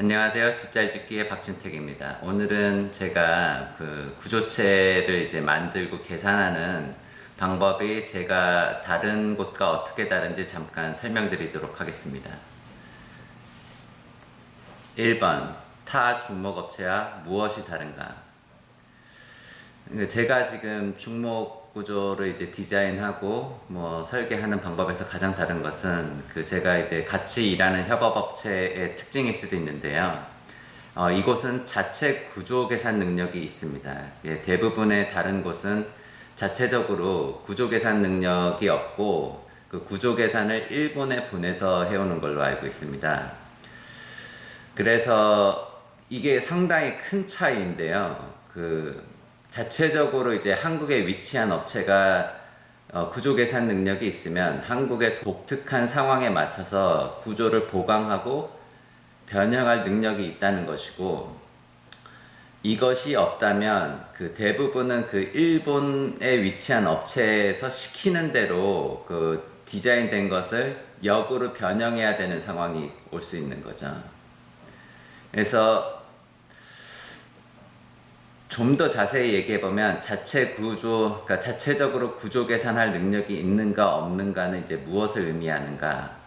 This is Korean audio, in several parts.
안녕하세요. 집잘짓기의 박준택입니다. 오늘은 제가 그 구조체를 이제 만들고 계산하는 방법이 제가 다른 곳과 어떻게 다른지 잠깐 설명드리도록 하겠습니다. 1번, 타 중목업체와 무엇이 다른가? 제가 지금 중목 구조를 이제 디자인하고 뭐 설계하는 방법에서 가장 다른 것은 제가 이제 같이 일하는 협업업체의 특징일 수도 있는데요. 이곳은 자체 구조 계산 능력이 있습니다. 대부분의 다른 곳은 자체적으로 구조 계산 능력이 없고 그 구조 계산을 일본에 보내서 해오는 걸로 알고 있습니다. 그래서 이게 상당히 큰 차이인데요. 자체적으로 이제 한국에 위치한 업체가 구조 계산 능력이 있으면 한국의 독특한 상황에 맞춰서 구조를 보강하고 변형할 능력이 있다는 것이고, 이것이 없다면 대부분은 일본에 위치한 업체에서 시키는 대로 디자인된 것을 역으로 변형해야 되는 상황이 올 수 있는 거죠. 그래서 좀 더 자세히 얘기해보면 그러니까 자체적으로 구조 계산할 능력이 있는가 없는가는 이제 무엇을 의미하는가.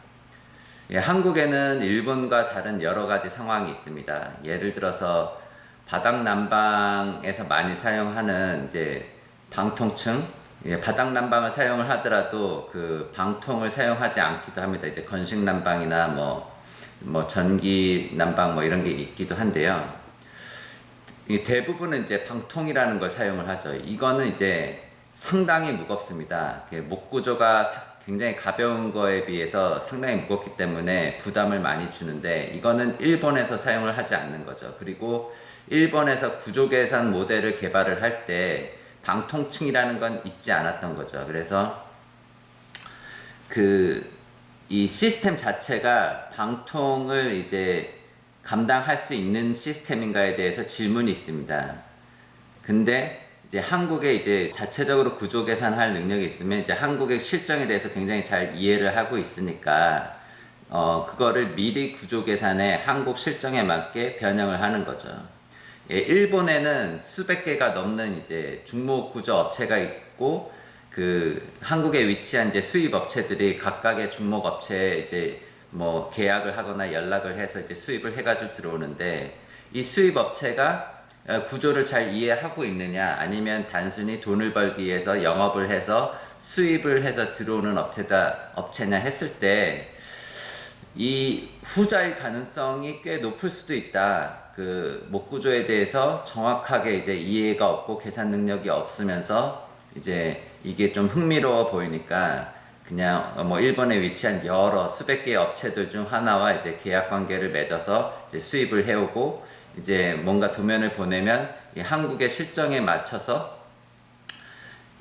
한국에는 일본과 다른 여러 가지 상황이 있습니다. 예를 들어서 바닥 난방에서 많이 사용하는 이제 방통층, 바닥 난방을 사용을 하더라도 방통을 사용하지 않기도 합니다. 이제 건식 난방이나 뭐 전기 난방 뭐 이런 게 있기도 한데요. 대부분은 이제 방통이라는 걸 사용을 하죠. 이거는 이제 상당히 무겁습니다. 목 구조가 굉장히 가벼운 거에 비해서 상당히 무겁기 때문에 부담을 많이 주는데, 이거는 일본에서 사용을 하지 않는 거죠. 그리고 일본에서 구조 계산 모델을 개발을 할 때 방통층이라는 건 있지 않았던 거죠. 그래서 이 시스템 자체가 방통을 이제 감당할 수 있는 시스템인가에 대해서 질문이 있습니다. 근데 이제 한국에 이제 자체적으로 구조 계산할 능력이 있으면 이제 한국의 실정에 대해서 굉장히 잘 이해를 하고 있으니까 그거를 미리 구조 계산에 한국 실정에 맞게 변형을 하는 거죠. 일본에는 수백 개가 넘는 이제 중목 구조 업체가 있고, 한국에 위치한 이제 수입 업체들이 각각의 중목 업체에 이제 뭐 계약을 하거나 연락을 해서 이제 수입을 해가지고 들어오는데, 이 수입 업체가 구조를 잘 이해하고 있느냐, 아니면 단순히 돈을 벌기 위해서 영업을 해서 수입을 해서 들어오는 업체냐 했을 때, 이 후자의 가능성이 꽤 높을 수도 있다. 목 구조에 대해서 정확하게 이제 이해가 없고 계산 능력이 없으면서 이제 이게 좀 흥미로워 보이니까 그냥 뭐 일본에 위치한 여러 수백 개의 업체들 중 하나와 이제 계약 관계를 맺어서 이제 수입을 해오고, 이제 뭔가 도면을 보내면 이 한국의 실정에 맞춰서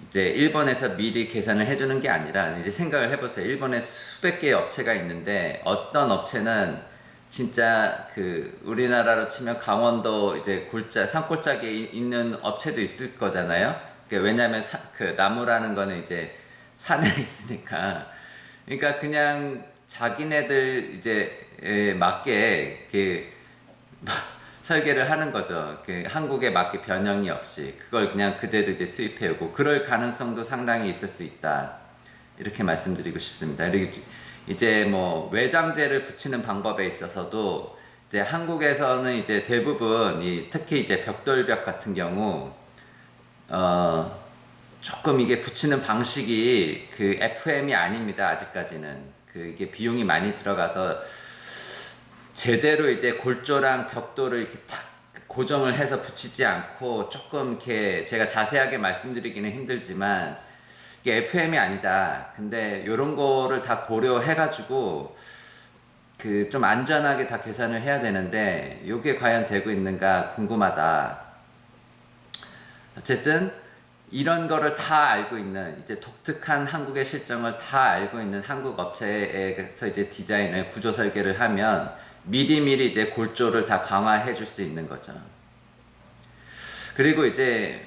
이제 일본에서 미리 계산을 해주는 게 아니라, 이제 생각을 해보세요. 일본에 수백 개의 업체가 있는데 어떤 업체는 진짜 우리나라로 치면 강원도 이제 산골짜기에 있는 업체도 있을 거잖아요. 왜냐하면 나무라는 거는 이제 산에 있으니까. 그러니까 그냥 자기네들 이제 맞게 설계를 하는 거죠. 한국에 맞게 변형이 없이 그걸 그냥 그대로 이제 수입해오고, 그럴 가능성도 상당히 있을 수 있다. 이렇게 말씀드리고 싶습니다. 그리고 이제 뭐 외장재를 붙이는 방법에 있어서도 이제 한국에서는 이제 대부분 특히 이제 벽돌벽 같은 경우 조금 이게 붙이는 방식이 FM이 아닙니다. 아직까지는 이게 비용이 많이 들어가서 제대로 이제 골조랑 벽돌을 이렇게 탁 고정을 해서 붙이지 않고, 조금 이렇게 제가 자세하게 말씀드리기는 힘들지만 이게 FM이 아니다. 근데 이런 거를 다 고려해가지고 좀 안전하게 다 계산을 해야 되는데, 이게 과연 되고 있는가 궁금하다. 어쨌든 이런 거를 다 알고 있는, 이제 독특한 한국의 실정을 다 알고 있는 한국 업체에서 이제 디자인을 구조 설계를 하면 미리미리 이제 골조를 다 강화해 줄 수 있는 거죠. 그리고 이제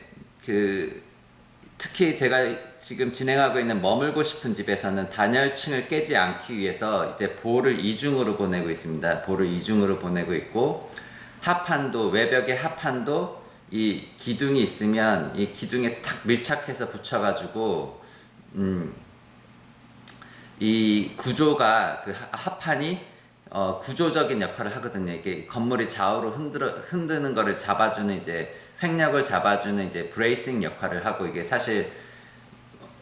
특히 제가 지금 진행하고 있는 머물고 싶은 집에서는 단열층을 깨지 않기 위해서 이제 볼을 이중으로 보내고 있습니다. 볼을 이중으로 보내고 있고, 합판도, 외벽의 합판도 이 기둥이 있으면 이 기둥에 탁 밀착해서 붙여가지고 이 구조가 그 합판이 구조적인 역할을 하거든요. 이게 건물이 좌우로 흔드는 거를 잡아주는 이제 횡력을 잡아주는 이제 브레이싱 역할을 하고, 이게 사실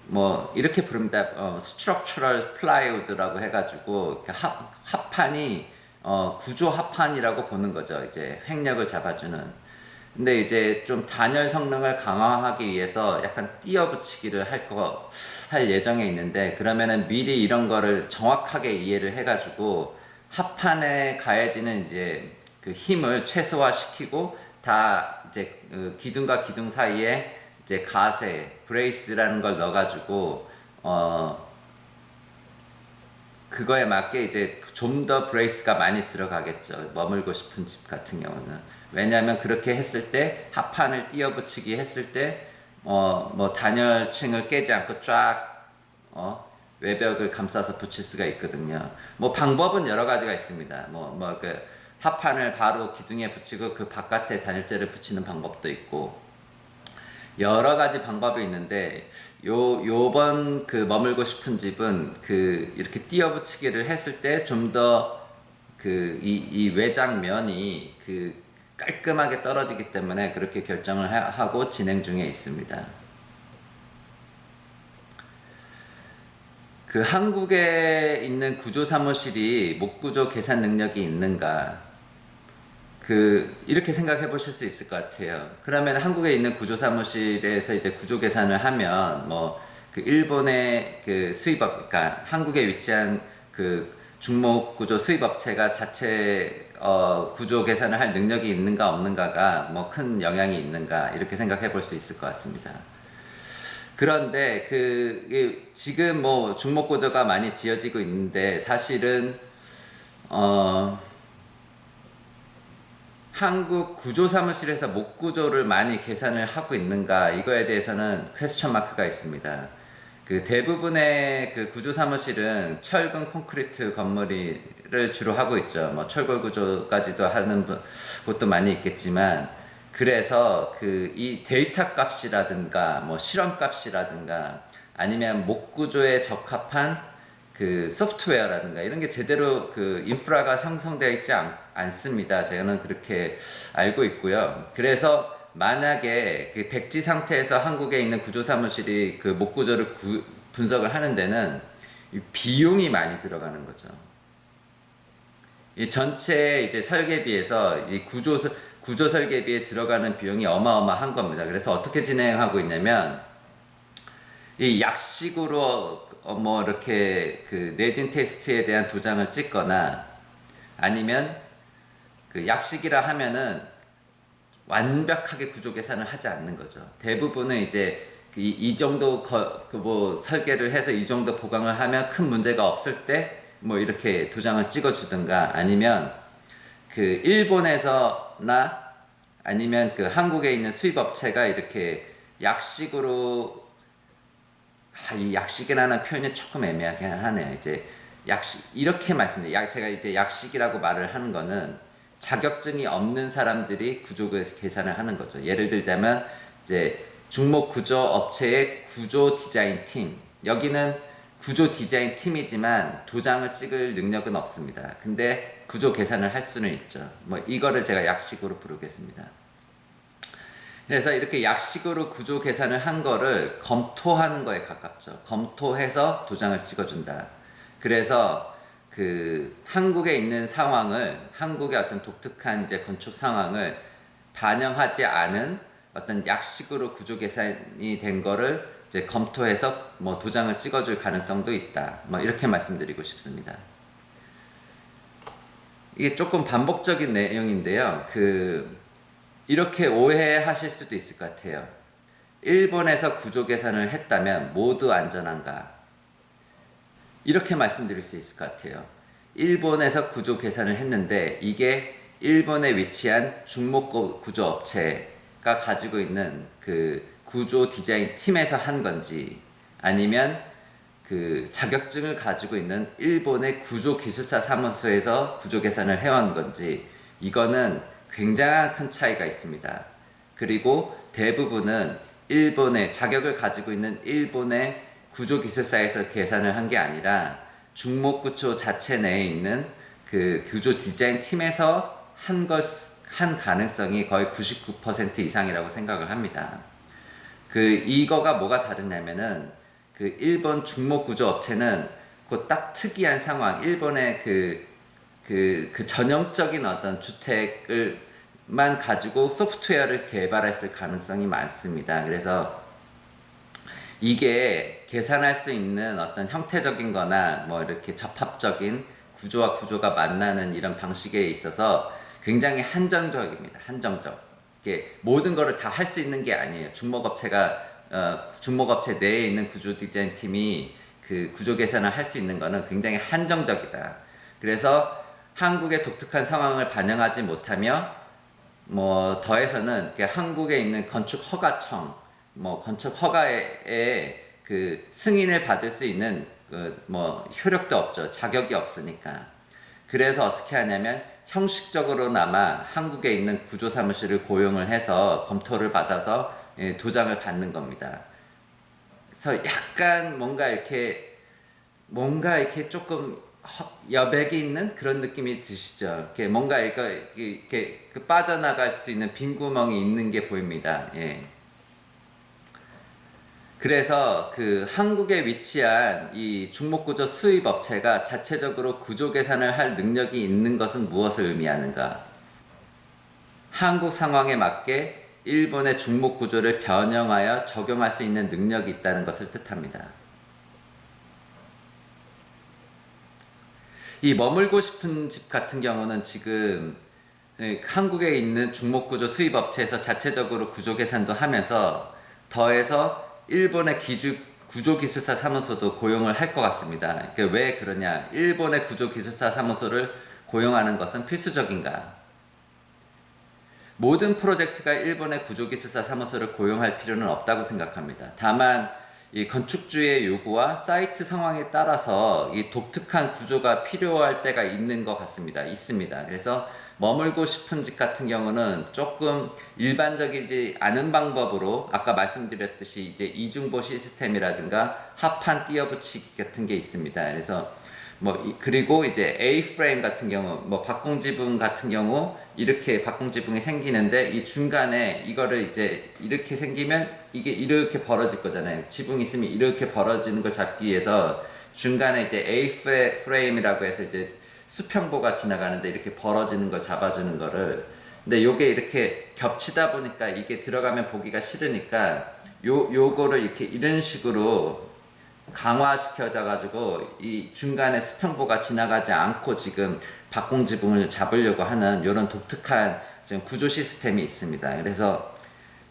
뭐 이렇게 부릅니다. 스트럭처럴 플라이우드라고 해가지고 합판이 구조 합판이라고 보는 거죠. 이제 횡력을 잡아주는. 근데 이제 좀 단열 성능을 강화하기 위해서 약간 띄어붙이기를 할 예정에 있는데, 그러면은 미리 이런 거를 정확하게 이해를 해가지고 합판에 가해지는 이제 그 힘을 최소화시키고, 다 이제 그 기둥과 기둥 사이에 이제 가세, 브레이스라는 걸 넣어가지고 그거에 맞게 이제 좀 더 브레이스가 많이 들어가겠죠. 머물고 싶은 집 같은 경우는. 왜냐하면 그렇게 했을 때 합판을 띄어붙이기 했을 때 뭐 단열층을 깨지 않고 쫙 외벽을 감싸서 붙일 수가 있거든요. 뭐 방법은 여러 가지가 있습니다. 그 합판을 바로 기둥에 붙이고 그 바깥에 단열재를 붙이는 방법도 있고 여러 가지 방법이 있는데, 요번 그 머물고 싶은 집은 그 이렇게 띄어붙이기를 했을 때 좀 더 그 이 외장면이 그 깔끔하게 떨어지기 때문에 그렇게 결정을 하고 진행 중에 있습니다. 그 한국에 있는 구조 사무실이 목구조 계산 능력이 있는가? 이렇게 생각해 보실 수 있을 것 같아요. 그러면 한국에 있는 구조 사무실에서 이제 구조 계산을 하면 그 일본의 그 수입업, 그러니까 한국에 위치한 그 중목 구조 수입업체가 자체 구조 계산을 할 능력이 있는가 없는가가 큰 영향이 있는가, 이렇게 생각해 볼 수 있을 것 같습니다. 그런데 지금 중목 구조가 많이 지어지고 있는데, 사실은 한국 구조 사무실에서 목 구조를 많이 계산을 하고 있는가, 이거에 대해서는 퀘스천 마크가 있습니다. 그 대부분의 그 구조 사무실은 철근 콘크리트 건물을 주로 하고 있죠. 철골 구조까지도 하는 곳도 많이 있겠지만, 그래서 이 데이터 값이라든가 실험 값이라든가 아니면 목 구조에 적합한 그 소프트웨어라든가 이런 게 제대로 그 인프라가 형성되어 있지 않습니다. 저는 그렇게 알고 있고요. 그래서 만약에 그 백지 상태에서 한국에 있는 구조 사무실이 그 목 구조를 분석을 하는 데는 비용이 많이 들어가는 거죠. 이 전체 이제 설계비에서 이 구조 설계비에 들어가는 비용이 어마어마한 겁니다. 그래서 어떻게 진행하고 있냐면, 이 약식으로 이렇게 그 내진 테스트에 대한 도장을 찍거나, 아니면 그 약식이라 하면은 완벽하게 구조 계산을 하지 않는 거죠. 대부분은 이제 이 정도 설계를 해서 이 정도 보강을 하면 큰 문제가 없을 때 이렇게 도장을 찍어 주든가, 아니면 그 일본에서나 아니면 그 한국에 있는 수입업체가 이렇게 약식으로, 이 약식이라는 표현이 조금 애매하게 하네요. 이제 이렇게 말씀드려요. 제가 이제 약식이라고 말을 하는 거는 자격증이 없는 사람들이 구조 계산을 하는 거죠. 예를 들자면 이제 중목 구조 업체의 구조 디자인 팀, 여기는 구조 디자인 팀이지만 도장을 찍을 능력은 없습니다. 근데 구조 계산을 할 수는 있죠. 이거를 제가 약식으로 부르겠습니다. 그래서 이렇게 약식으로 구조 계산을 한 거를 검토하는 거에 가깝죠. 검토해서 도장을 찍어준다. 그래서 그 한국에 있는 상황을, 한국의 어떤 독특한 이제 건축 상황을 반영하지 않은 어떤 약식으로 구조 계산이 된 거를 이제 검토해서 도장을 찍어줄 가능성도 있다. 이렇게 말씀드리고 싶습니다. 이게 조금 반복적인 내용인데요. 이렇게 오해하실 수도 있을 것 같아요. 일본에서 구조 계산을 했다면 모두 안전한가? 이렇게 말씀드릴 수 있을 것 같아요. 일본에서 구조 계산을 했는데 이게 일본에 위치한 중목 구조 업체가 가지고 있는 그 구조 디자인 팀에서 한 건지, 아니면 그 자격증을 가지고 있는 일본의 구조기술사 사무소에서 구조 계산을 해온 건지, 이거는 굉장한 큰 차이가 있습니다. 그리고 대부분은 일본의 자격을 가지고 있는 일본의 구조기술사에서 계산을 한 게 아니라 중목구조 자체 내에 있는 그 구조 디자인 팀에서 한 가능성이 거의 99% 이상이라고 생각을 합니다. 이거가 뭐가 다르냐면은, 그 일본 중목구조 업체는 그 딱 특이한 상황, 일본의 그 전형적인 어떤 주택을만 가지고 소프트웨어를 개발했을 가능성이 많습니다. 그래서 이게 계산할 수 있는 어떤 형태적인 거나 뭐 이렇게 접합적인 구조와 구조가 만나는 이런 방식에 있어서 굉장히 한정적입니다. 한정적. 이게 모든 거를 다 할 수 있는 게 아니에요. 중목업체 내에 있는 구조 디자인 팀이 그 구조 계산을 할 수 있는 거는 굉장히 한정적이다. 그래서 한국의 독특한 상황을 반영하지 못하며, 뭐 더해서는 한국에 있는 건축 허가청, 뭐 건축 허가에 그 승인을 받을 수 있는 뭐 효력도 없죠. 자격이 없으니까. 그래서 어떻게 하냐면 형식적으로나마 한국에 있는 구조사무실을 고용을 해서 검토를 받아서 도장을 받는 겁니다. 그래서 약간 뭔가 이렇게 조금 여백이 있는 그런 느낌이 드시죠? 이렇게 뭔가 이렇게 빠져나갈 수 있는 빈 구멍이 있는 게 보입니다. 예. 그래서 그 한국에 위치한 이 중목구조 수입 업체가 자체적으로 구조 계산을 할 능력이 있는 것은 무엇을 의미하는가? 한국 상황에 맞게 일본의 중목구조를 변형하여 적용할 수 있는 능력이 있다는 것을 뜻합니다. 이 머물고 싶은 집 같은 경우는 지금 한국에 있는 중목구조 수입 업체에서 자체적으로 구조 계산도 하면서 더해서 일본의 구조기술사 사무소도 고용을 할 것 같습니다. 왜 그러냐? 일본의 구조기술사 사무소를 고용하는 것은 필수적인가? 모든 프로젝트가 일본의 구조기술사 사무소를 고용할 필요는 없다고 생각합니다. 다만 이 건축주의 요구와 사이트 상황에 따라서 이 독특한 구조가 필요할 때가 있는 것 같습니다. 있습니다. 그래서 머물고 싶은 집 같은 경우는 조금 일반적이지 않은 방법으로 아까 말씀드렸듯이 이제 이중보 시스템이라든가 합판 띄어붙이기 같은 게 있습니다. 그래서 그리고 이제 A-프레임 같은 경우, 박공지붕 같은 경우 이렇게 박공지붕이 생기는데 이 중간에 이거를 이제 이렇게 생기면 이게 이렇게 벌어질 거잖아요. 지붕이 있으면 이렇게 벌어지는 걸 잡기 위해서 중간에 이제 A-프레임이라고 해서 이제 수평보가 지나가는데 이렇게 벌어지는 걸 잡아주는 거를, 근데 요게 이렇게 겹치다 보니까 이게 들어가면 보기가 싫으니까 요거를 이렇게 이런 식으로 강화시켜져 가지고 이 중간에 수평보가 지나가지 않고 지금 박공지붕을 잡으려고 하는 이런 독특한 지금 구조 시스템이 있습니다. 그래서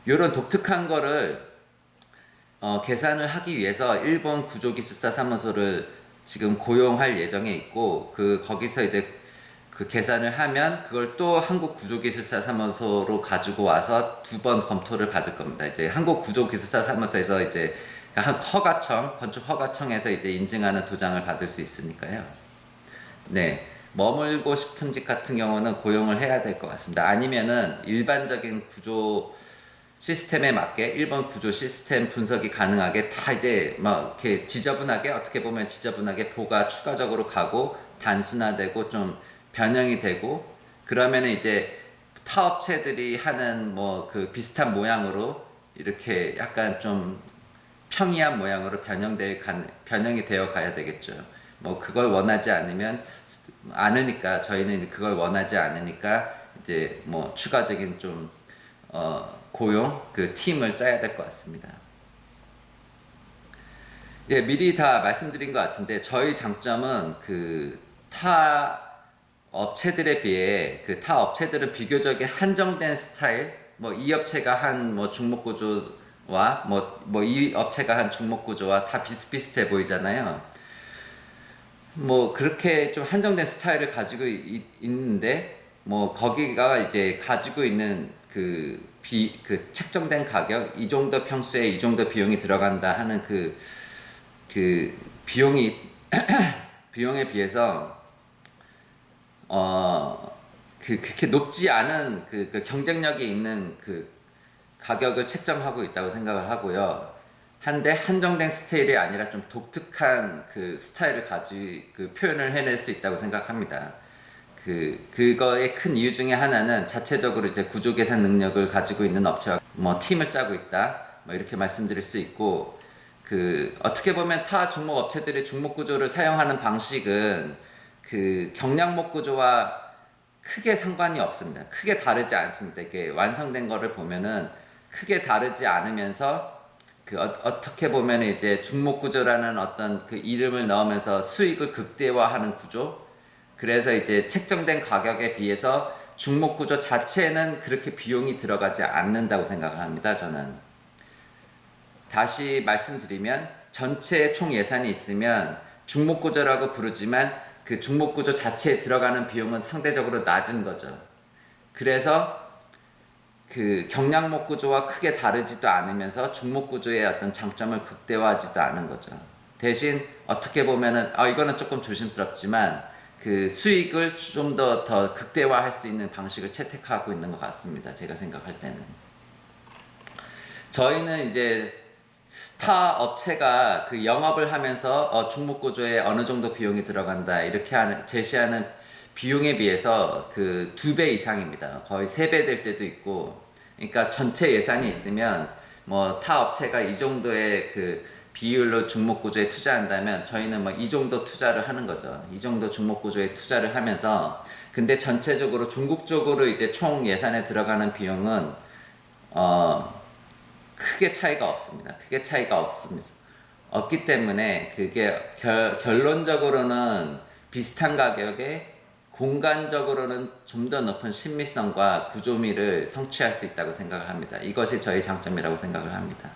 이런 독특한 거를 계산을 하기 위해서 일본 구조기술사 사무소를 지금 고용할 예정에 있고, 거기서 이제 그 계산을 하면 그걸 또 한국 구조기술사 사무소로 가지고 와서 2번 검토를 받을 겁니다. 이제 한국 구조기술사 사무소에서 이제 건축 허가청에서 이제 인증하는 도장을 받을 수 있으니까요. 네. 머물고 싶은 집 같은 경우는 고용을 해야 될 것 같습니다. 아니면은 일반적인 구조 시스템에 맞게 일본 구조 시스템 분석이 가능하게 다 이제 이렇게 지저분하게, 어떻게 보면 지저분하게 보가 추가적으로 가고 단순화되고 좀 변형이 되고, 그러면은 이제 타 업체들이 하는 그 비슷한 모양으로 이렇게 약간 좀 평이한 모양으로 변형이 되어 가야 되겠죠. 그걸 원하지 않으니까 저희는 그걸 원하지 않으니까 이제 추가적인 좀 고용 팀을 짜야 될 것 같습니다. 예, 미리 다 말씀드린 것 같은데 저희 장점은 타 업체들에 비해 타 업체들은 비교적인 한정된 스타일, 이 업체가 한 중목구조와 이 업체가 한 중목구조와 다 비슷비슷해 보이잖아요. 그렇게 좀 한정된 스타일을 가지고 있는데 거기가 이제 가지고 있는 책정된 가격, 이 정도 평수에 이 정도 비용이 들어간다 하는 그 비용이 비용에 비해서 그렇게 높지 않은 그 경쟁력이 있는 그 가격을 책정하고 있다고 생각을 하고요. 한데 한정된 스타일이 아니라 좀 독특한 그 스타일을 그 표현을 해낼 수 있다고 생각합니다. 그거의 큰 이유 중에 하나는 자체적으로 이제 구조 계산 능력을 가지고 있는 업체와 뭐 팀을 짜고 있다, 뭐 이렇게 말씀드릴 수 있고, 어떻게 보면 타 중목 업체들이 중목 구조를 사용하는 방식은 그 경량목 구조와 크게 상관이 없습니다. 크게 다르지 않습니다. 이게 완성된 거를 보면은 크게 다르지 않으면서 어떻게 보면 이제 중목 구조라는 어떤 그 이름을 넣으면서 수익을 극대화하는 구조. 그래서 이제 책정된 가격에 비해서 중목 구조 자체는 그렇게 비용이 들어가지 않는다고 생각을 합니다. 저는. 다시 말씀드리면 전체 총 예산이 있으면 중목 구조라고 부르지만 그 중목 구조 자체에 들어가는 비용은 상대적으로 낮은 거죠. 그래서 그 경량목 구조와 크게 다르지도 않으면서 중목 구조의 어떤 장점을 극대화하지도 않은 거죠. 대신 어떻게 보면은 이거는 조금 조심스럽지만 그 수익을 좀 더 극대화할 수 있는 방식을 채택하고 있는 것 같습니다. 제가 생각할 때는. 저희는 이제 타 업체가 그 영업을 하면서 중목 구조에 어느 정도 비용이 들어간다 이렇게 제시하는 비용에 비해서 그 2배 이상입니다. 거의 3배 될 때도 있고. 그러니까 전체 예산이 있으면 뭐 타 업체가 이 정도의 그 비율로 중목 구조에 투자한다면 저희는 뭐 이 정도 투자를 하는 거죠. 이 정도 중목 구조에 투자를 하면서, 근데 전체적으로 종국적으로 이제 총 예산에 들어가는 비용은 크게 차이가 없습니다. 크게 차이가 없기 때문에 그게 결론적으로는 비슷한 가격에 공간적으로는 좀 더 높은 친밀성과 구조미를 성취할 수 있다고 생각을 합니다. 이것이 저희 장점이라고 생각을 합니다.